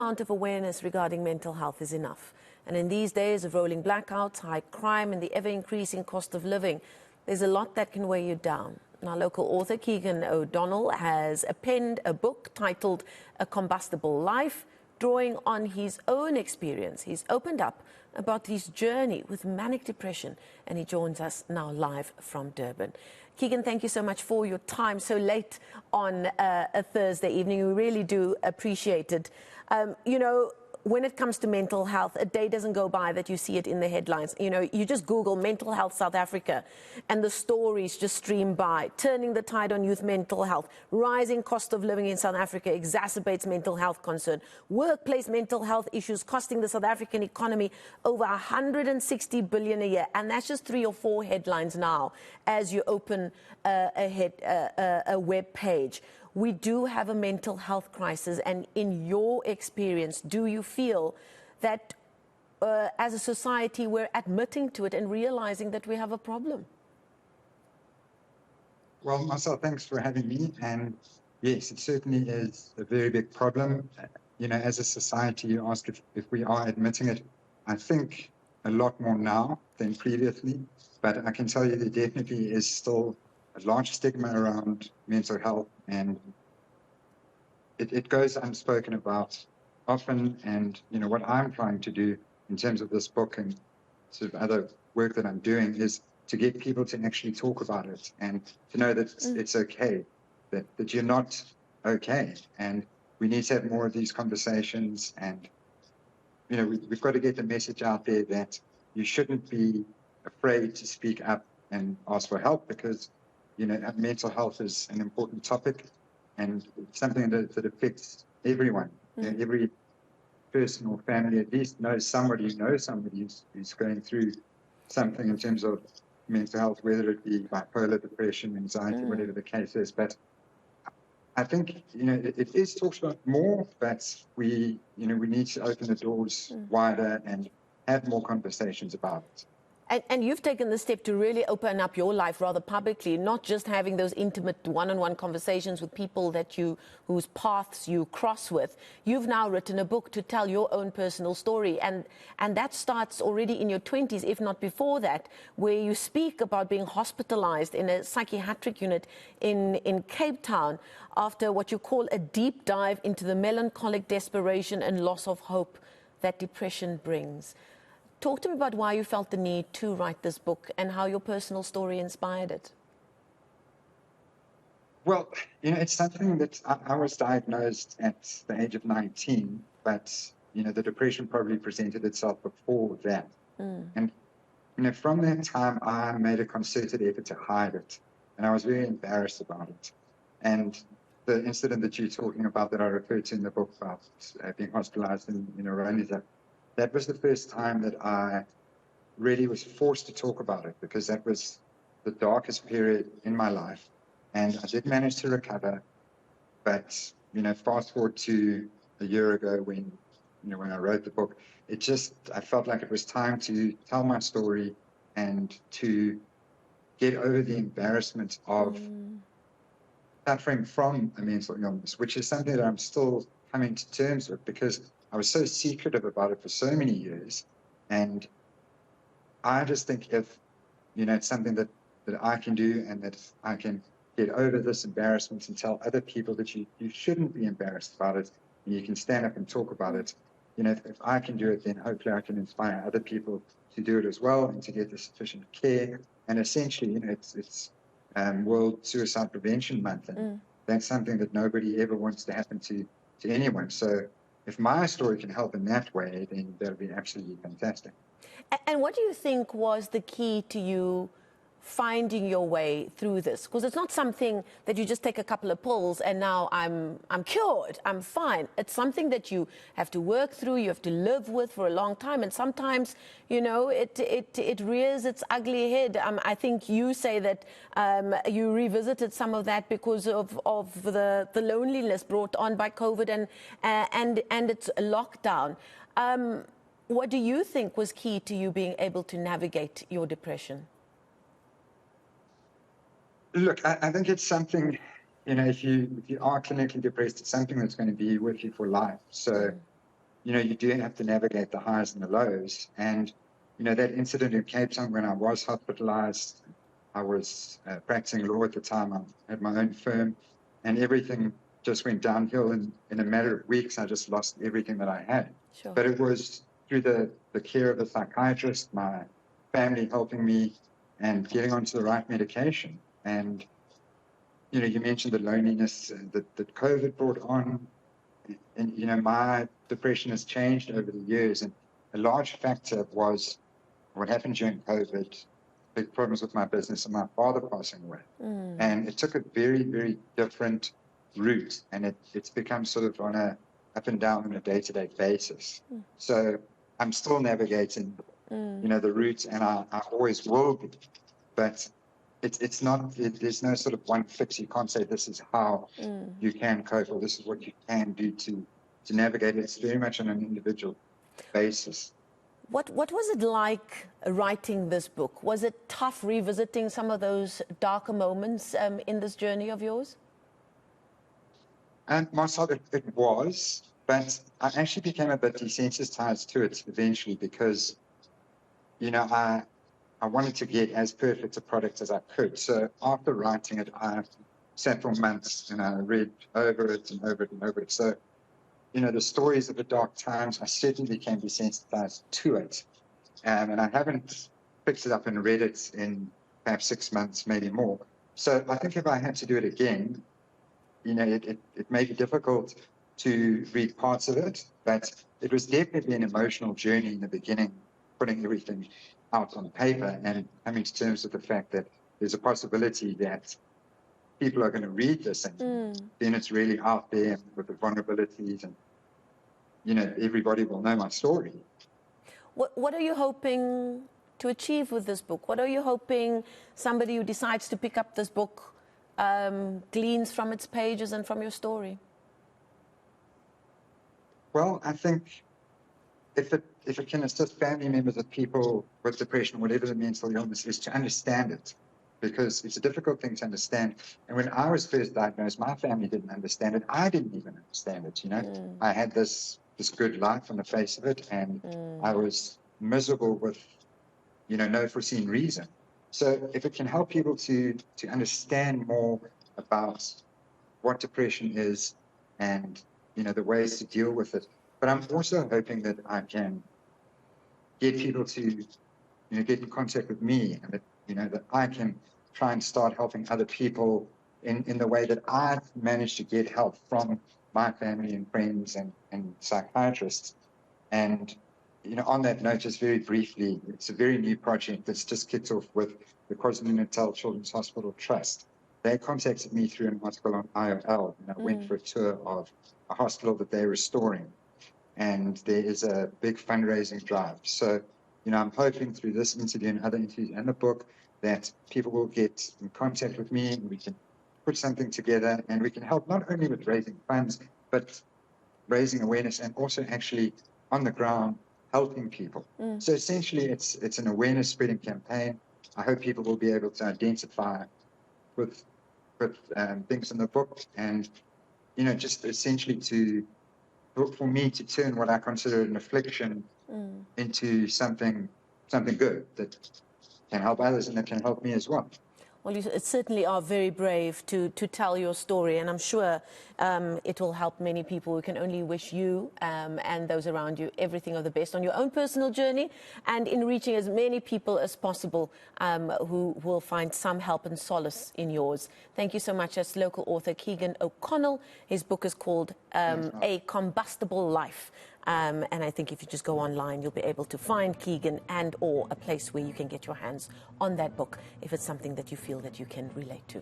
amount of awareness regarding mental health is enough. And in these days of rolling blackouts, high crime, and the ever-increasing cost of living, there's a lot that can weigh you down. Our local author, Keegan O'Connel, has penned a book titled A Combustible Life, drawing on his own experience. He's opened up about his journey with manic depression, and he joins us now live from Durban. Keegan, thank you so much for your time so late on a Thursday evening. We really do appreciate it. When it comes to mental health, a day doesn't go by that you see it in the headlines. You just Google mental health South Africa and the stories just stream by. Turning the tide on youth mental health. Rising cost of living in South Africa exacerbates mental health concern. Workplace mental health issues costing the South African economy over 160 billion a year. And that's just 3 or 4 headlines now as you open a web page. We do have a mental health crisis, and in your experience, do you feel that as a society we're admitting to it and realizing that we have a problem? Well, Marcel, thanks for having me. And yes, it certainly is a very big problem. As a society, you ask if we are admitting it. I think a lot more now than previously, but I can tell you there definitely is still a large stigma around mental health, and it goes unspoken about often. And what I'm trying to do in terms of this book and sort of other work that I'm doing is to get people to actually talk about it and to know that it's okay, that you're not okay. And we need to have more of these conversations, and we've got to get the message out there that you shouldn't be afraid to speak up and ask for help, because mental health is an important topic, and it's something that affects everyone. Every person or family at least knows somebody who's going through something in terms of mental health, whether it be bipolar, depression, anxiety, whatever the case is. But I think it is talked about more, but we need to open the doors wider and have more conversations about it. And you've taken the step to really open up your life rather publicly, not just having those intimate one-on-one conversations with people whose paths you cross with. You've now written a book to tell your own personal story, and that starts already in your 20s, if not before that, where you speak about being hospitalized in a psychiatric unit in Cape Town after what you call a deep dive into the melancholic desperation and loss of hope that depression brings. Talk to me about why you felt the need to write this book and how your personal story inspired it. Well, it's something that I was diagnosed at the age of 19, but, the depression probably presented itself before that. And, from that time, I made a concerted effort to hide it, and I was very embarrassed about it. And the incident that you're talking about that I referred to in the book about being hospitalized in Rwanda, that was the first time that I really was forced to talk about it, because that was the darkest period in my life. And I did manage to recover. But, fast forward to a year ago when I wrote the book, I felt like it was time to tell my story and to get over the embarrassment of suffering from a mental illness, which is something that I'm still coming to terms with, because I was so secretive about it for so many years. And I just think if, it's something that I can do, and that I can get over this embarrassment and tell other people that you shouldn't be embarrassed about it, and you can stand up and talk about it. If I can do it, then hopefully I can inspire other people to do it as well, and to get the sufficient care. And essentially, it's World Suicide Prevention Month, and that's something that nobody ever wants to happen to anyone. So if my story can help in that way, then that would be absolutely fantastic. And what do you think was the key to you finding your way through this? Because it's not something that you just take a couple of pills and now I'm cured, I'm fine. It's something that you have to work through, you have to live with for a long time. And sometimes, it rears its ugly head. I think you say that you revisited some of that because of the loneliness brought on by COVID and its lockdown. What do you think was key to you being able to navigate your depression? Look, I think it's something, if you are clinically depressed, it's something that's going to be with you for life. So, you do have to navigate the highs and the lows. And, that incident in Cape Town when I was hospitalized, I was practicing law at the time. I had my own firm, and everything just went downhill in a matter of weeks. I just lost everything that I had. Sure. But it was through the care of a psychiatrist, my family helping me, and getting onto the right medication. And, you mentioned the loneliness that COVID brought on. And, my depression has changed over the years. And a large factor was what happened during COVID, big problems with my business and my father passing away. And it took a very, very different route. And it's become sort of on a up and down on a day-to-day basis. So I'm still navigating, the route, and I always will be. But it's not, there's no sort of one fix. You can't say this is how you can cope, or this is what you can do to navigate it. It's very much on an individual basis. What was it like writing this book? Was it tough revisiting some of those darker moments in this journey of yours? And myself, it was, but I actually became a bit desensitized to it eventually because, I wanted to get as perfect a product as I could. So after writing it, I sat for months and I read over it and over it and over it. So, the stories of the dark times, I certainly became desensitized to it. And I haven't picked it up and read it in perhaps 6 months, maybe more. So I think if I had to do it again, it may be difficult to read parts of it, but it was definitely an emotional journey in the beginning, putting everything out on paper and coming to terms with the fact that there's a possibility that people are going to read this and then it's really out there with the vulnerabilities and, everybody will know my story. What are you hoping to achieve with this book? What are you hoping somebody who decides to pick up this book gleans from its pages and from your story? Well, I think if it can assist family members of people with depression, whatever the mental illness is, to understand it, because it's a difficult thing to understand. And when I was first diagnosed, my family didn't understand it. I didn't even understand it. I had this good life on the face of it, and I was miserable with, no foreseen reason. So if it can help people to understand more about what depression is and, the ways to deal with it. But I'm also hoping that I can get people to, get in contact with me, and that, that I can try and start helping other people in the way that I've managed to get help from my family and friends and psychiatrists. And, on that note, just very briefly, it's a very new project that's just kicked off with the KwaZulu-Natal Children's Hospital Trust. They contacted me through an article on IOL, and I went for a tour of a hospital that they're restoring. And there is a big fundraising drive. So, I'm hoping through this interview and other interviews and the book that people will get in contact with me and we can put something together and we can help not only with raising funds, but raising awareness and also actually on the ground helping people. So essentially it's an awareness spreading campaign. I hope people will be able to identify with things in the book and, just essentially for me to turn what I consider an affliction into something good that can help others and that can help me as well. Well, you certainly are very brave to tell your story, and I'm sure it will help many people. We can only wish you and those around you everything of the best on your own personal journey and in reaching as many people as possible who will find some help and solace in yours. Thank you so much. As local author Keegan O'Connel, his book is called A Combustible Life. And I think if you just go online, you'll be able to find Keegan or a place where you can get your hands on that book if it's something that you feel that you can relate to.